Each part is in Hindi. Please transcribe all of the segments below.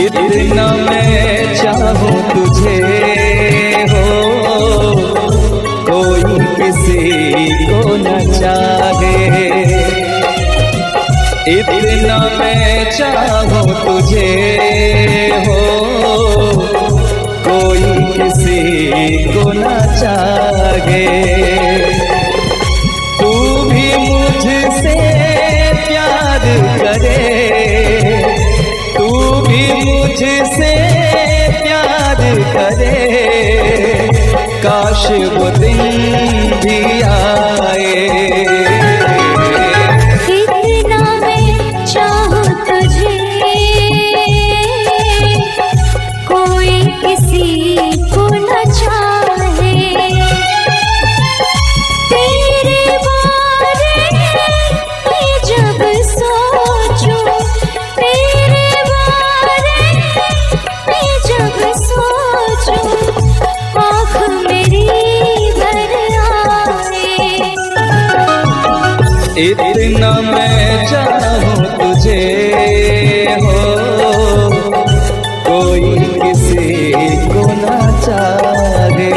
इतना मैं चाहूं तुझे हो, कोई किसी को न चाहे। इतना मैं चाहूं तुझे हो, कोई किसी को न चाहे। तू भी मुझसे प्यार करे, तू भी मुझसे प्यार करे, काश वो दिन भी आए। इतना मैं चाहूं तुझे, कोई किसी को न चाहे। तेरे बारे में जब सोचूं, तेरे बारे में जब सोचूं, आँख मेरी भर आए। इतना मैं चाहूं तुझे हो, कोई किसी को न चाहे।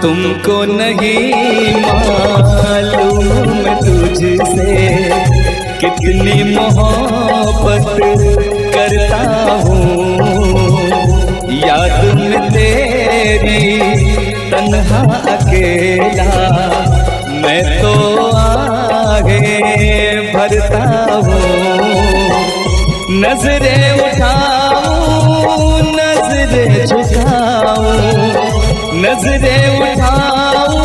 तुमको नहीं मालूम तुझसे कितनी मोहब्बत करता हूँ। याद में तेरी तन्हा अकेला मैं तो आगे भरता हूँ। नजरें उठाऊं, नजरें झुकाऊं, नजरें उठाऊं,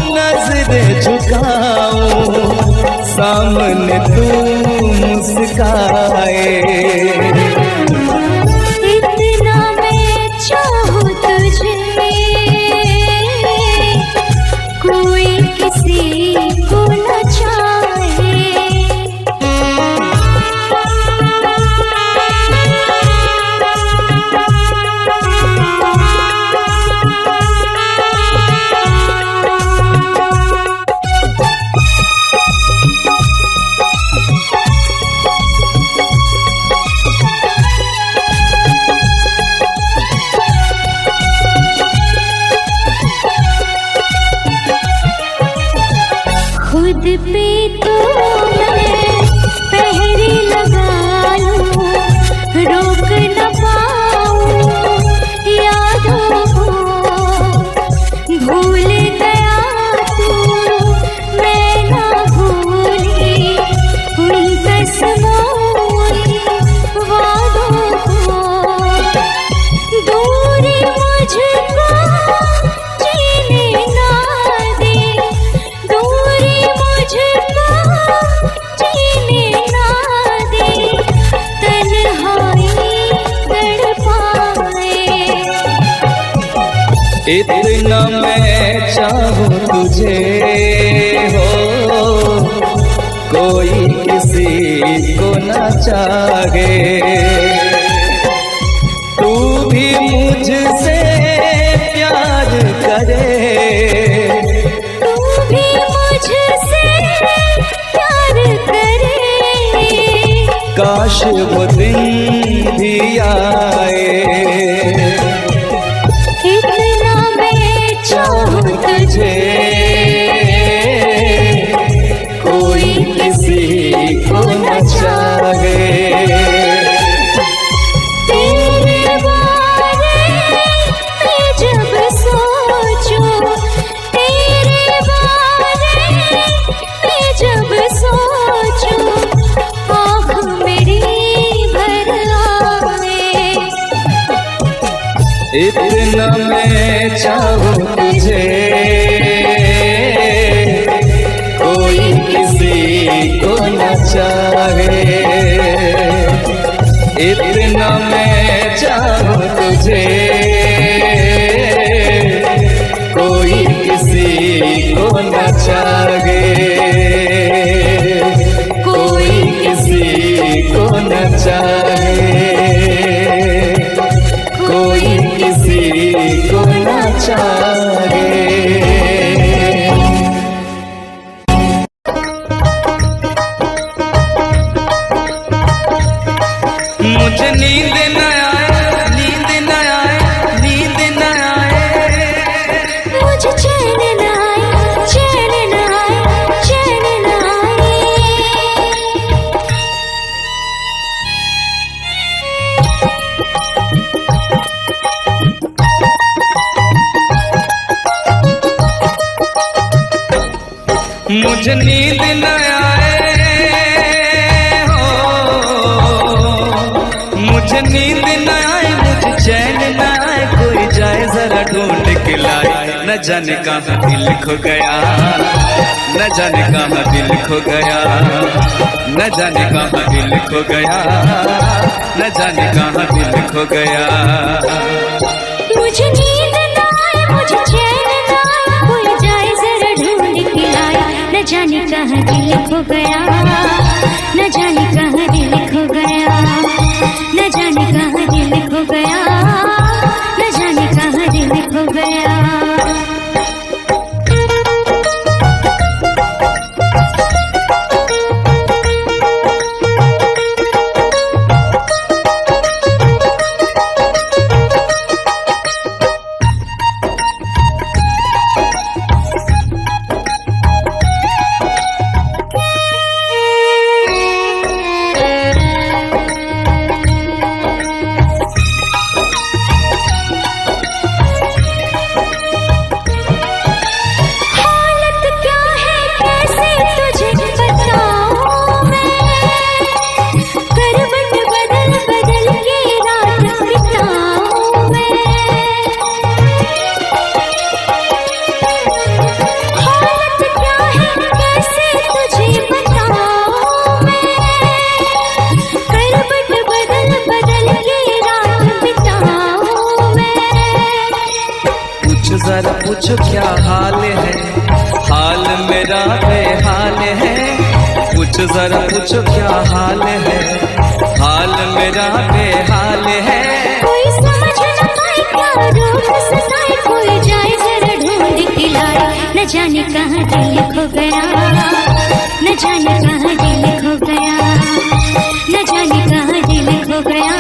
नजरें झुकाऊं, सामने तू मुस्काए। इतना मैं चाहूं तुझे, कोई किसी को न चाहे। खुद पे तो मैं पहरे लगा लूं, रोक न पाऊं यादों को। भूल गया तू, मैं ना भूली उन कसमों वादों को। दूरी मुझको जीने ना दे, दूरी मुझको जीने ना दे, तन्हाई तड़पाए। इतना मैं चाहूं तुझे हो, कोई किसी को न चाहे। तू भी मुझसे प्यार करे, तू भी मुझसे प्यार करे, काश वो दिन भी आए। इतना मैं चाहूं तुझे, कोई किसी को न चाहे। तेरे बारे में जब सोचूं, तेरे बारे में जब सोचूं, आँख मेरी भर आए। इतना मैं चाहूं तुझे, कोई किसी को न चाहे। इतना मैं चाहूं तुझे। मुझे नींद न आए हो, मुझे नींद न आए, मुझे चैन न आए, कोई जाए जरा ढूंढ के लाए। न जाने कहाँ दिल खो गया, न जाने कहाँ दिल खो गया, न जाने कहाँ दिल खो गया, न जाने कहाँ दिल खो गया। मुझे नींद न आए, मुझे चैन न आए, कोई जाए जरा ढूंढ के लाए। न जाने कहाँ दिल खो गया, न जाने कहाँ दिल खो गया, न जाने कहाँ दिल खो गया, न जाने कहाँ दिल खो गया। जरा पूछो क्या हाल है, हाल मेरा बेहाल है। पूछो जरा पूछो क्या हाल है, हाल मेरा बेहाल है। कोई समझ न पाए क्या रोग सताए, कोई जाए जरा ढूंढ के लाए। न जाने कहाँ दिल खो गया, न जाने कहाँ दिल खो गया, न जाने कहाँ दिल खो गया,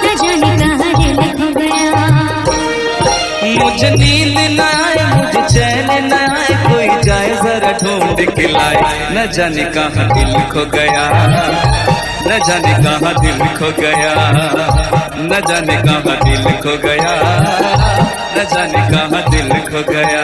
न जाने कहाँ दिल खो गया। मुझे नींद न आए, मुझे चैन न आए, कोई जाए जरा ढूंढ के लाए। न जाने कहाँ दिल खो गया, न जाने कहाँ दिल खो गया, न जाने कहाँ दिल खो गया, न जाने कहाँ दिल खो गया।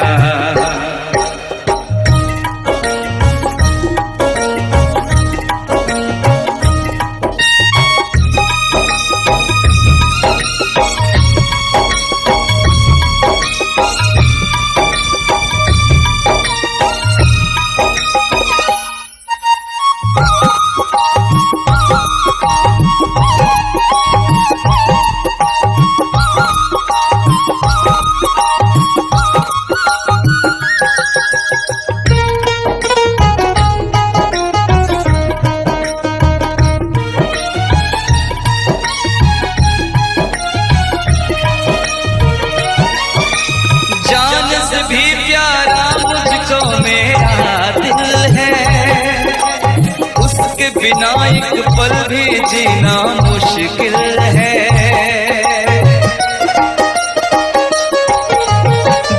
बिना एक पल भी जीना मुश्किल है।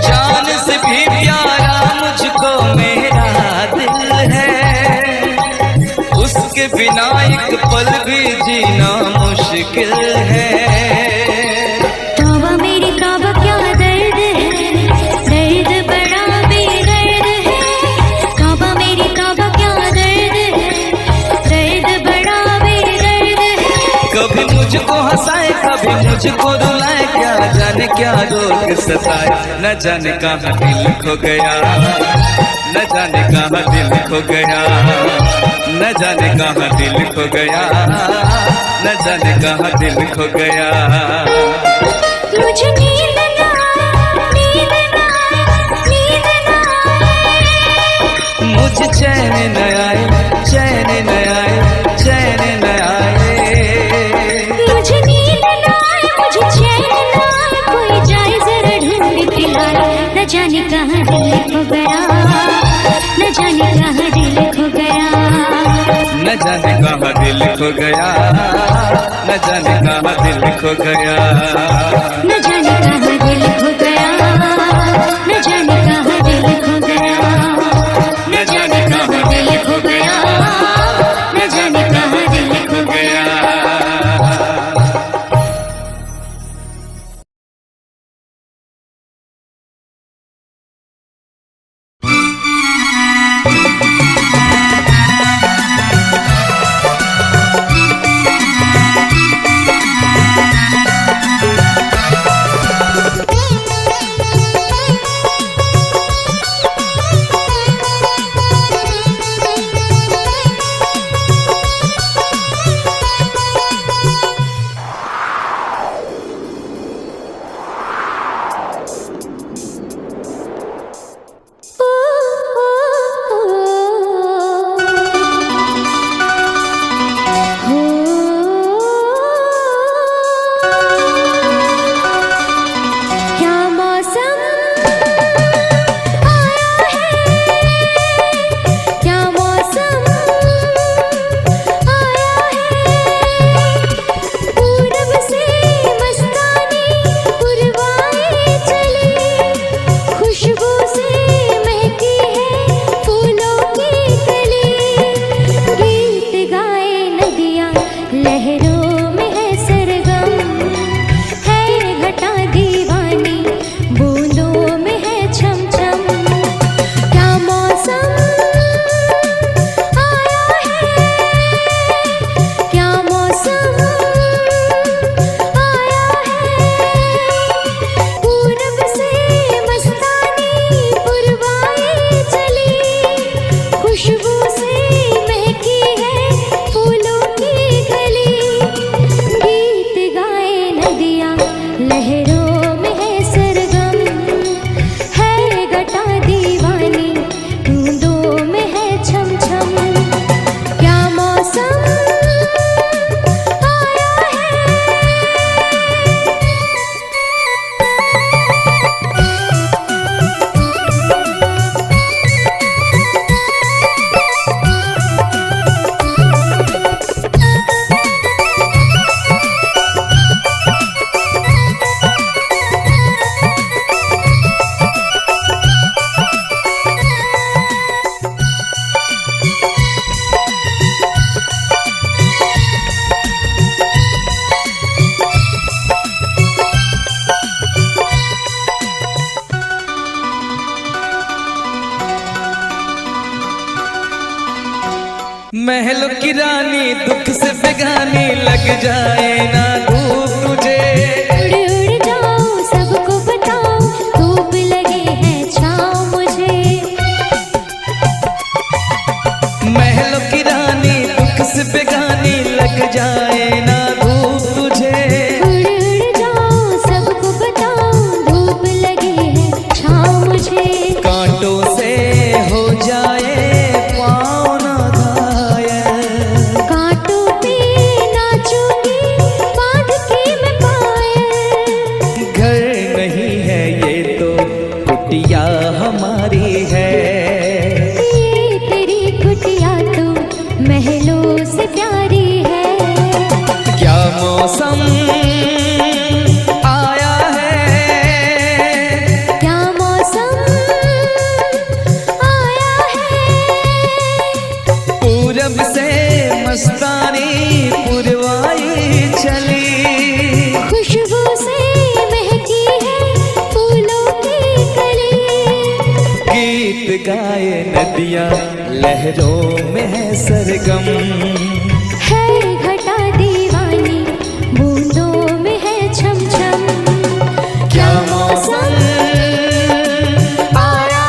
जान से भी प्यारा मुझको मेरा दिल है, उसके बिना एक पल भी जीना मुश्किल है। तौबा मेरी तौबा क्या दर्द है, दर्द बड़ा बेदर्द है। तौबा मेरी तौबा क्या दर्द है, दर्द बड़ा बेदर्द है। कभी मुझको हंसाए कभी मुझको रुलाए, क्या जाने क्या रोग सताए। न जाने कहाँ दिल खो गया, न जाने कहाँ दिल खो गया, न जाने कहाँ दिल खो गया, न जाने कहाँ दिल खो गया। मुझे नींद ना आए, नींद ना आए, नींद ना आए। मुझे चैन न आए, चैन न आए, चैन न आए। मुझे नींद ना आए, मुझे चैन ना आए, कोई जाए जरा ढूंढ के लाए। न जाने कहाँ दिल खो गया, न जाने कहाँ दिल खो गया, न जाने कहाँ दिल खो गया, न जाने कहाँ दिल खो गया, न जाने कहाँ दिल खो गया, न जाने कहाँ दिल खो गया, न जाने कहाँ दिल खो गया, न जाने कहाँ दिल खो गया। महलों की रानी दुख से बेगानी लग जाए ना धूप तुझे। उड़ उड़ जाऊं सबको बताऊं धूप लगे है छाँव मुझे। महलों की रानी दुख से बेगानी लग जाए ना धूप तुझे। उड़ उड़ जाऊं सबको बताऊं धूप लगे है छाँव मुझे। कांटों से हो जाए पाँव ना घायल, कांटों पे नाचूंगी बांध के मैं पायल। घर नहीं है ये तो कुटिया हमारी है। ये तेरी कुटिया तो महलों से प्यारी है। क्या मौसम आया है, क्या मौसम आया है। पूरब से मस्तानी पुरवाई चली। खुशबू से महकी है फूलों की कली। गीत गाए नदियाँ लहरों में है सरगम। है घटा दीवानी बूंदों में है छम छम। क्या मौसम आया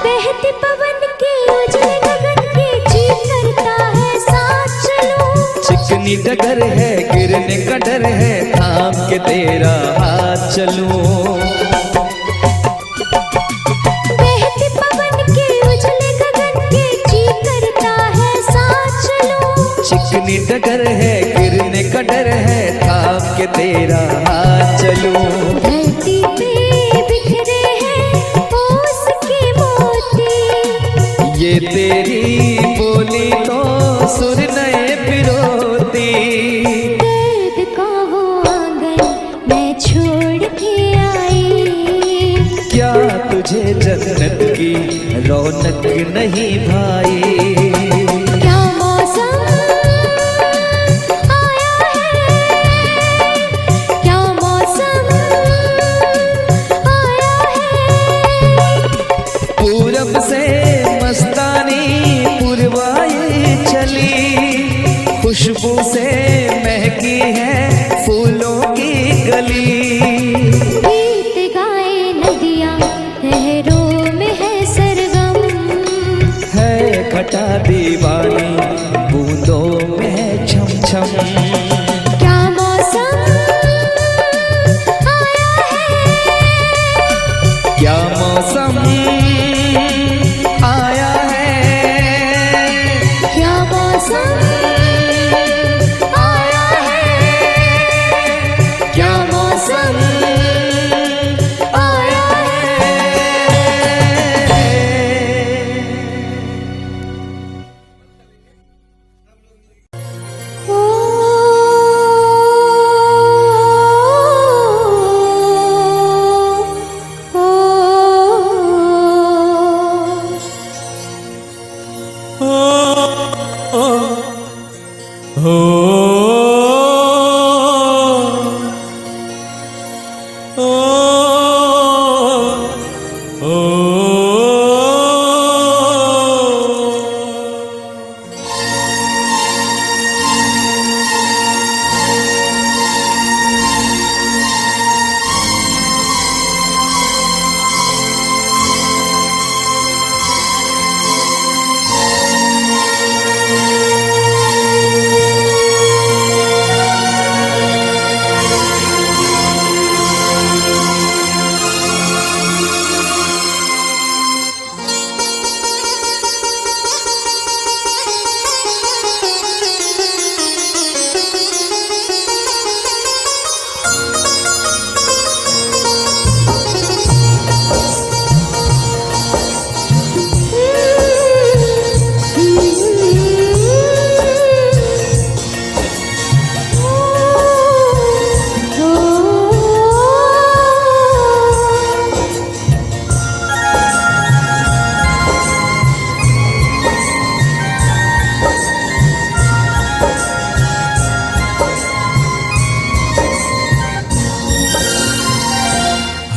बहते पवन के उजले गगन के जी करता है साथ चलूं। चिकनी डगर है गिरने का डर है थाम के तेरा हाथ चलूं। बहते पवन के उजले गगन के जी करता है साथ चलूं। चिकनी डगर है गिरने का डर है थाम के तेरा हाथ चलूं। धरती पे बिखरे हैं ओस के मोती। ये तेरी बोली तो सुर नए पिरोती। दर्द का वो आंगन मैं छोड़ के आई। क्या तुझे जन्नत की रौनक नहीं भाई। क्या मौसम आया है। क्या मौसम आया है। पूरब से मस्तानी पुरवाई चली। खुशबू से महकी है फूलों की गली। गीत गाए नदियाँ लहरों में है सरगम। है घटा दीवानी बूंदों में है छम छम। क्या मौसम आया है। क्या मौसम आया है। क्या मौसम आया है।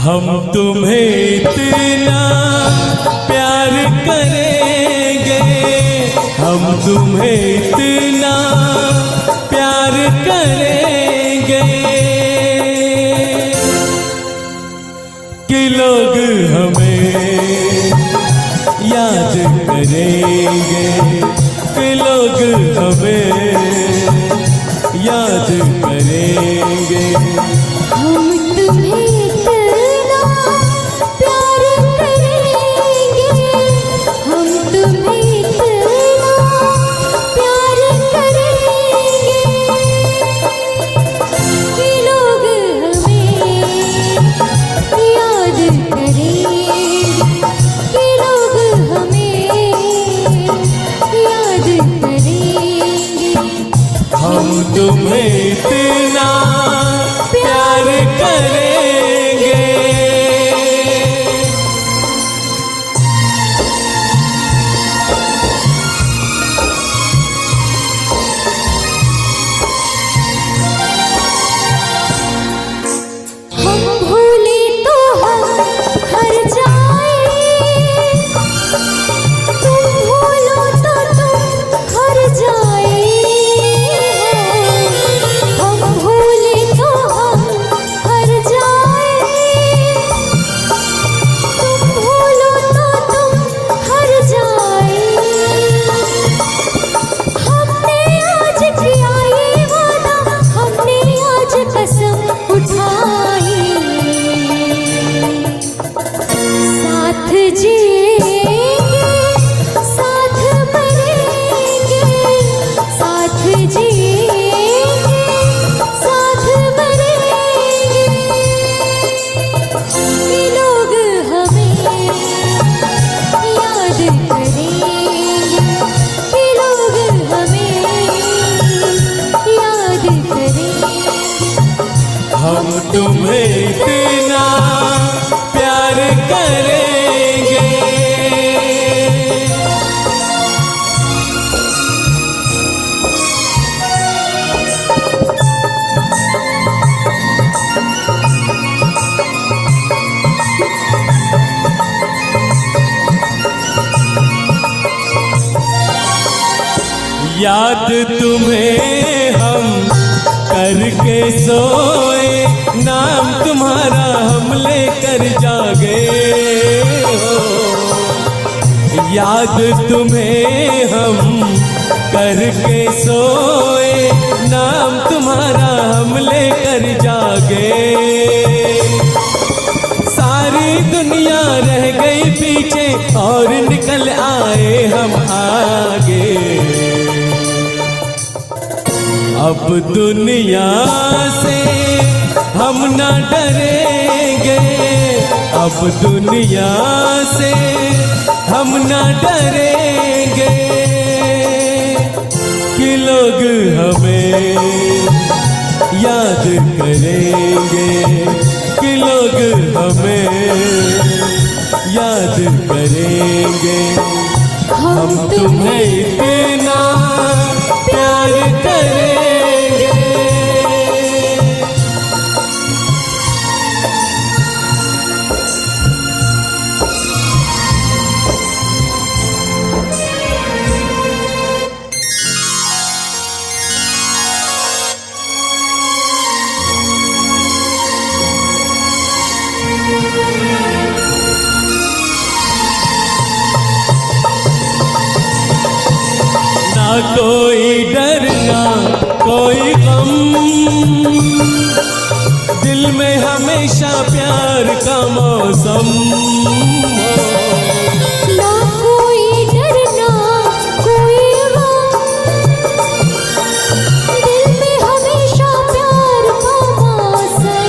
हम तुम्हें इतना प्यार करेंगे, हम तुम्हें इतना प्यार करेंगे कि लोग हमें याद करेंगे, कि लोग हमें याद करेंगे। हम तुम्हें इतना प्यार करेंगे, हम तुम्हें इतना प्यार करेंगे कि लोग हमें याद करेंगे, कि लोग हमें याद करेंगे। हम तुम्हें इतना प्यार करेंगे। हम भूले तो हम हर जाए, तुम भूलो तो तुम हर जाए। हम भूले तो हम हर जाए, तुम भूलो तो तुम हर जाए। हमने आज किया ये वादा, हमने आज कसम उठाई, साथ जिएंगे साथ मरेंगे, साथ जिएंगे साथ मरेंगे कि लोग हमें याद करेंगे, कि लोग हमें याद करेंगे। हम तुम्हें इतना प्यार करेंगे। याद तुम्हें हम करके सोए, नाम तुम्हारा हम लेकर जागे हो। याद तुम्हें हम करके सोए, नाम तुम्हारा हम लेकर जागे। सारी दुनिया रह गई पीछे और निकल आए हम आगे। अब दुनिया से हम न डरेंगे, अब दुनिया से हम न डरेंगे कि लोग हमें याद करेंगे, कि लोग हमें याद करेंगे। हम तुम्हें इतना प्यार करेंगे। ना कोई डर ना कोई गम, दिल में हमेशा प्यार का मौसम हो। ना कोई डर ना कोई गम, दिल में हमेशा प्यार का मौसम।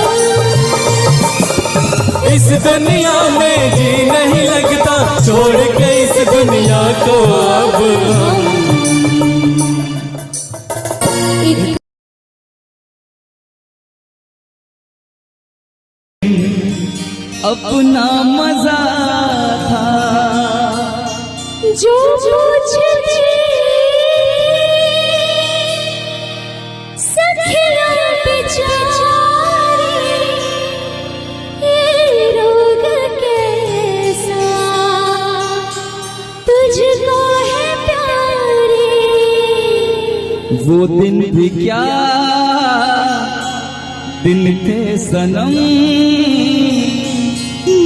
इस दुनिया में जी नहीं लगता, छोड़ के इस दुनिया को अब हम अपना मजा था जो मुझे सखियां बेचारी वो दिन भी क्या दिन थे सनम,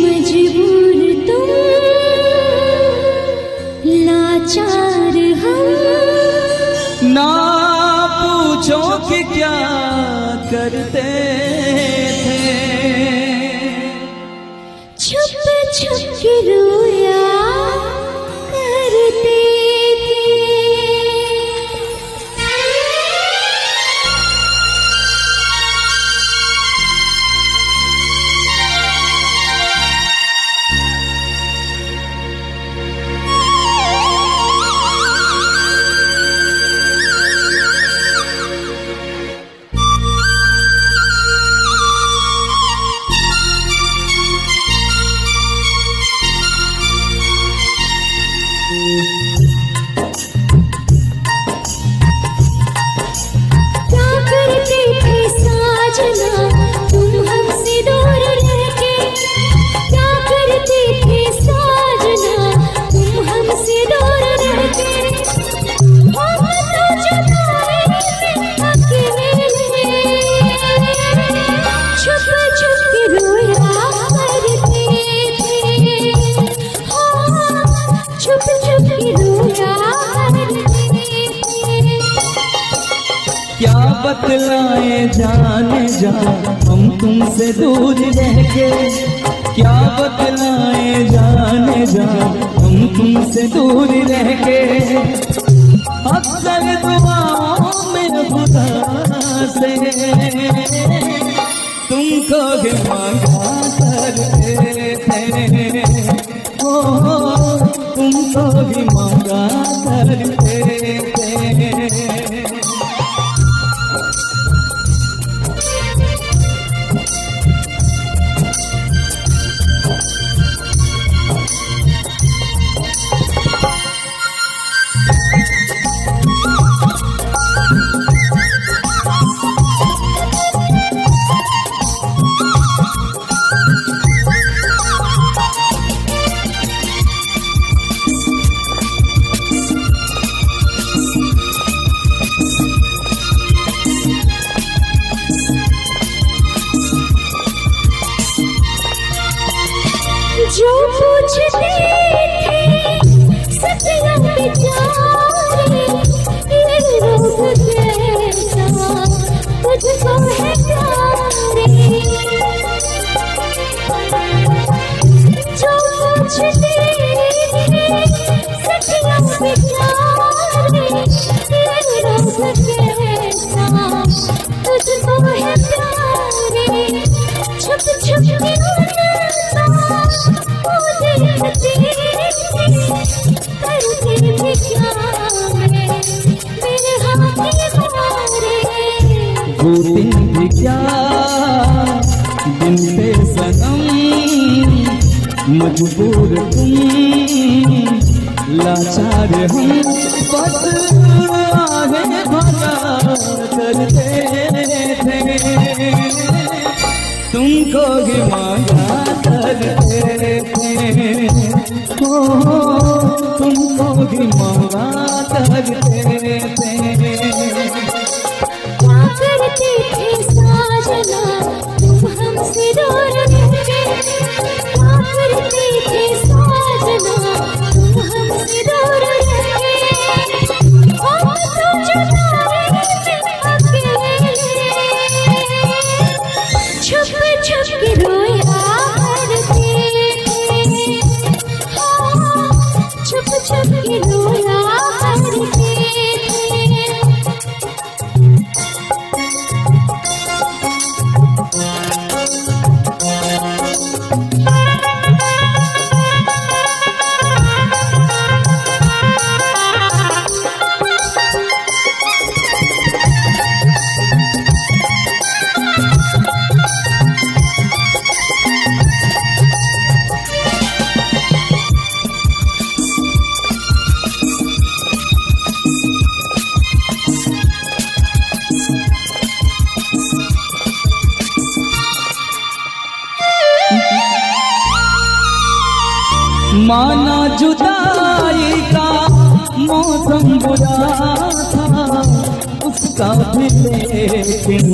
मजबूर तुम लाचार हम, ना पूछो कि क्या करते थे, छुप छुप के रोया करते थे। क्या करते थे साजना तुम हमसे दूर रह के, क्या करते थे साजना तुम हमसे दूर रह के, हम तो जगाए अकेले, छुप छुप के रोया करते थे, छुप छुप के रोया करते थे। क्या बतलाए जाने जा हम तुमसे दूर रह के, क्या बतलाए जाने जा हम तुमसे दूर रह के, अक्सर दुआओं में खुदा से तुमको ही मांगा करते थे, ओ तुमको ही मांगा करते थे। जो पूछते थे सतिया बेचारे, ये रोग कैसा तुझको है प्यारे, जो पूछते थे सतिया बेचारे, ये रोग कैसा तुझको है प्यारे, छुप छुप के करते थे क्या मेरे हाथ मारे, वो दिन भी क्या दिन थे सनम, मजबूर तुम लाचार हम, बस आगे भगा करते थे, तुमको ही मांगा करते थे, ओ तुमको ही मांगा करते थे। क्या करते थे साजना तुम हमसे दूर रह के, क्या करते थे साजना तुम हमसे दूर रह के, हम तो जगाए अकेले, छुप छुप के रोया करते थे, छुप छुप के रोया करते थे। माना जुदाई का मौसम बुरा था, उसका भी लेकिन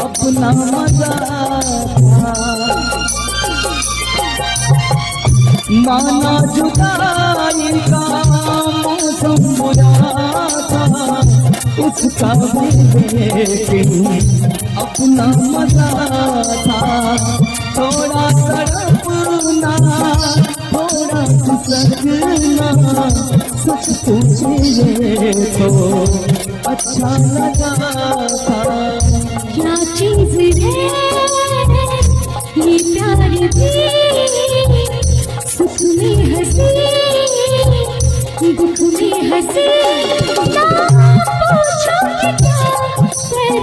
अपना मजा था। माना जुदाई का मौसम बुरा था, उसका भी लेकिन अपना मजा था। थोड़ा तड़पना, थोड़ा सकना, सच पूछिए तो अच्छा लगा था। क्या चीज है ये प्यार भी, सुख में हंसी दुख में हंसी। ना पूछो कि क्या करते,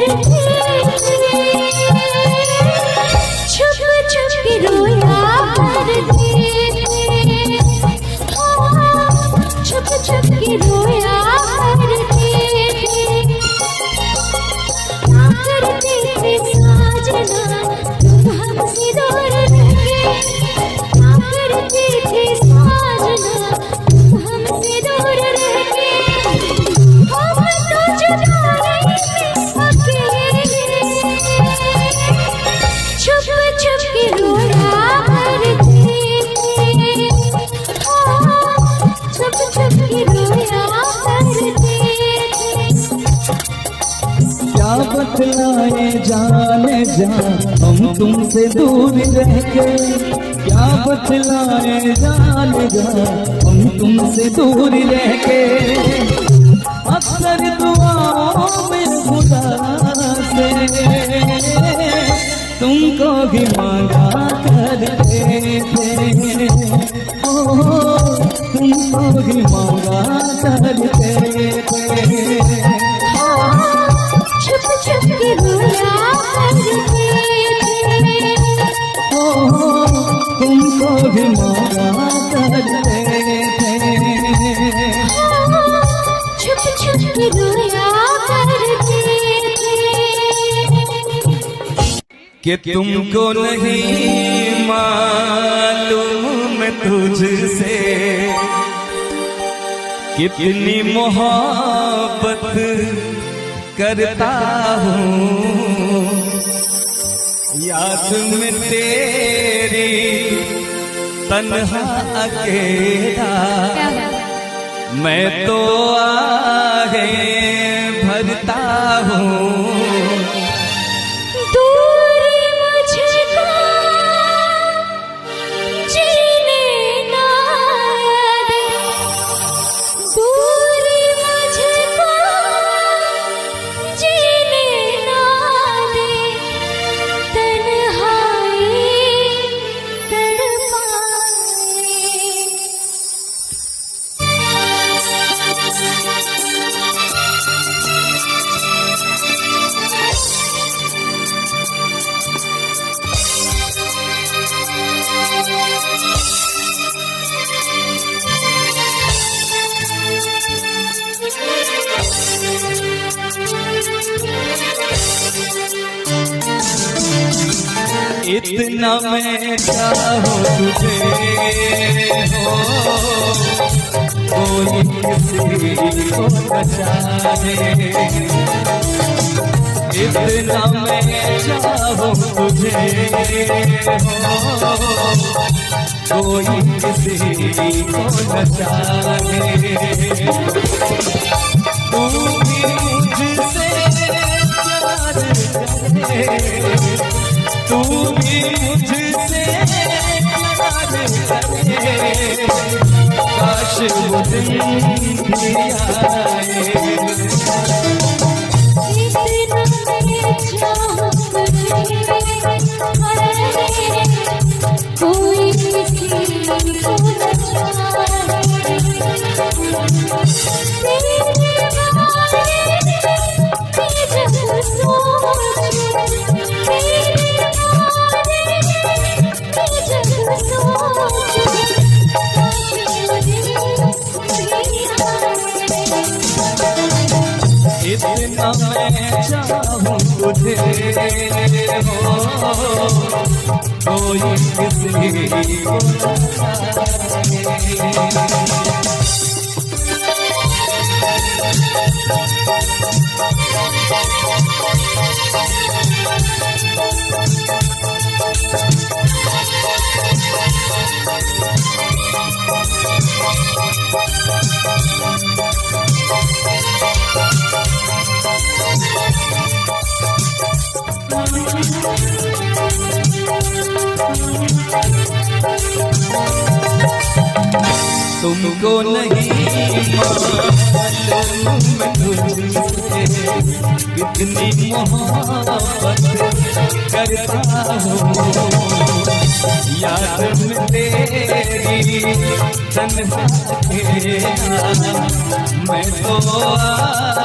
छुप छुप के रोया करते, छुप छुप के रोया करते। क्या करते थे साजना तुम हमसे दूर रह के, क्या करते थे साजना तुम हमसे दूर रह के। हम तो जुदा नहीं अकेले, छुप छुप के रोया करते, छुप छुप के रोया करते। क्या बतलाए जाने जा हम तुमसे दूर रह के, क्या बतलाए जाने जा हम तुमसे दूर रह के। अक्सर दुआओं में खुदा से तुमको भी मांगा करते थे, ओ तुमको भी मांगा करते थे। छुप छुप के रोया करते थे, तुमको भी मांगा करते थे। छुप छुप के रोया करते कि तुमको नहीं मालूम मैं तुझसे कितनी मोहब्बत करता हूँ। याद में तेरी तन्हा अकेला मैं तो आहे भरता हूँ। दूरी मुझको जीने ना दे, दूरी मुझको जीने ना दे, तन्हाई तड़पाए। इतना मैं चाहूँ तुझे हो कोई किसी को न चाहे। इतना मैं चाहूँ तुझे हो कोई किसी को न चाहे। तू भी मुझसे प्यार करे, तू भी मुझसे प्यार करे, काश वो दिन भी आए। इतना मैं चाहूँ तुझे, कोई किसी को न चाहे। तेरे बारे में जब सोचूं, तेरे बारे में जब सोचूं, काश वो दिन भी आए। इतना मैं चाहूँ तुझे हो कोई किसी को न चाहे। तुमको नहीं मालूम मैं तुझसे कितनी मोहब्बत करता हूँ। याद में तेरी तन्हा अकेला मैं तो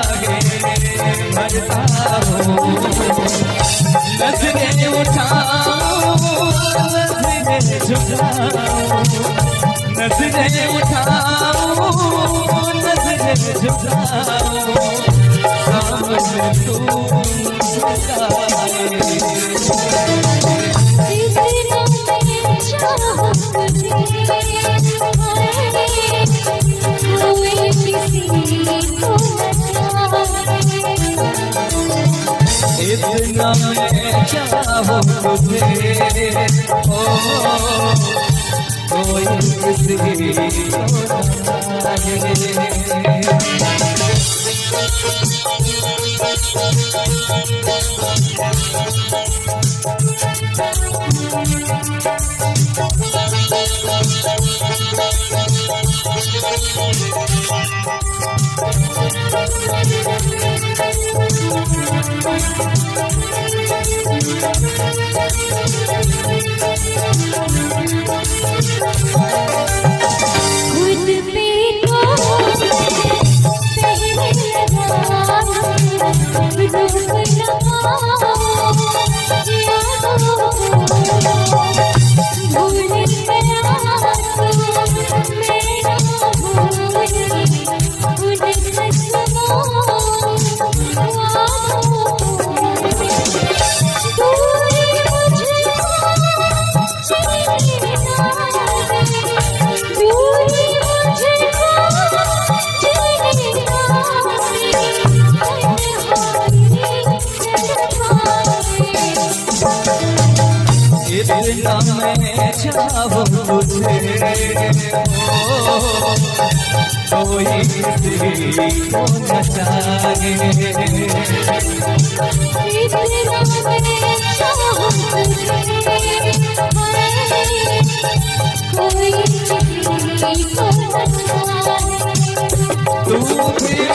आगे बढ़ता हूँ। नजरें उठाऊं नजरें झुकाऊं, नजरें उठाऊं नजरें झुकाऊं, सामने तुम इतना मैं चाहूं तुझे, ओ कोई किसी को इतना मैं चाहूं तुझे, कोई किसी को न जाने। इतना मैं चाहूं तुझे, कोई किसी को न जाने। तू भी मुझसे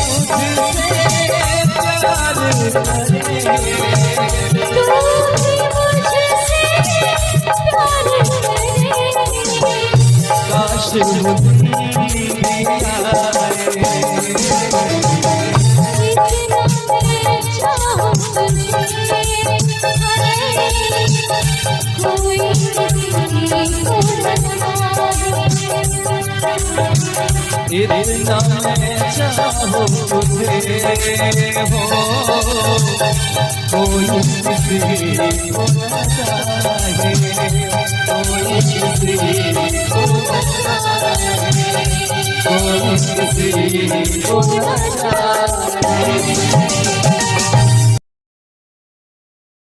प्यार करे, काश इतना मैं चाहूं तुझे हो, कोई किसी को न जाने, कोई किसी को न जाने, कोई किसी को न जाने।